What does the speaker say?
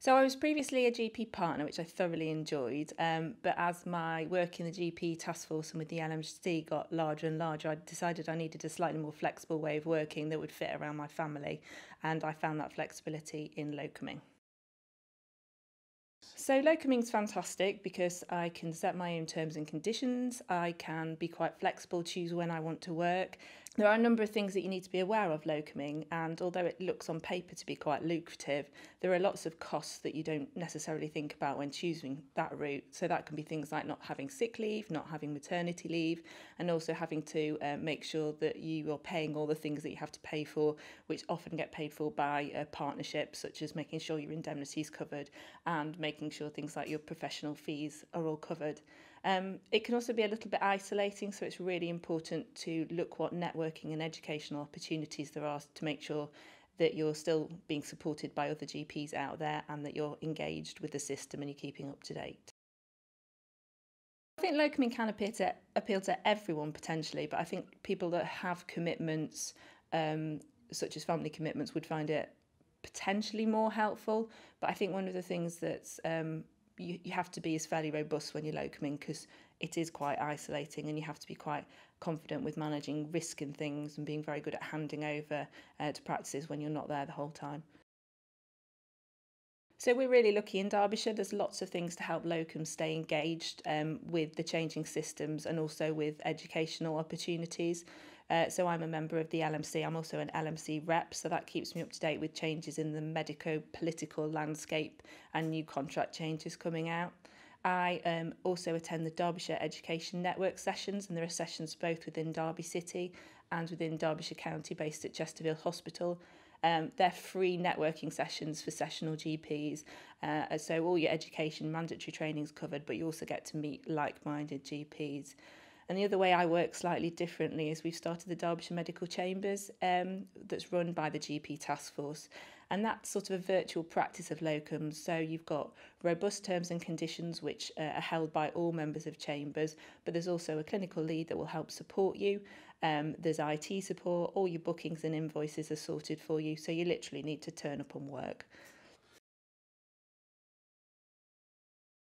So I was previously a GP partner, which I thoroughly enjoyed. But as my work in the GP task force and with the LMC got larger and larger, I decided I needed a slightly more flexible way of working that would fit around my family, and I found that flexibility in locuming. So locuming's fantastic because I can set my own terms and conditions. I can be quite flexible, choose when I want to work. There are a number of things that you need to be aware of locuming, and although it looks on paper to be quite lucrative, there are lots of costs that you don't necessarily think about when choosing that route. So that can be things like not having sick leave, not having maternity leave, and also having to make sure that you are paying all the things that you have to pay for, which often get paid for by partnerships, such as making sure your indemnity is covered and making sure things like your professional fees are all covered. It can also be a little bit isolating, so it's really important to look what networking and educational opportunities there are to make sure that you're still being supported by other GPs out there and that you're engaged with the system and you're keeping up to date. I think locoming can appeal to everyone potentially, but I think people that have commitments, such as family commitments, would find it potentially more helpful. But I think one of the things that's you have to be is fairly robust when you're locuming, because it is quite isolating and you have to be quite confident with managing risk and things and being very good at handing over to practices when you're not there the whole time. So we're really lucky in Derbyshire. There's lots of things to help locums stay engaged with the changing systems and also with educational opportunities. So I'm a member of the LMC. I'm also an LMC rep, so that keeps me up to date with changes in the medico-political landscape and new contract changes coming out. I also attend the Derbyshire Education Network sessions, and there are sessions both within Derby City and within Derbyshire County based at Chesterfield Hospital. They're free networking sessions for sessional GPs, so all your education mandatory training is covered, but you also get to meet like-minded GPs. And the other way I work slightly differently is we've started the Derbyshire Medical Chambers that's run by the GP Task Force. And that's sort of a virtual practice of locums. So you've got robust terms and conditions which are held by all members of chambers, but there's also a clinical lead that will help support you. There's IT support, all your bookings and invoices are sorted for you. So you literally need to turn up and work.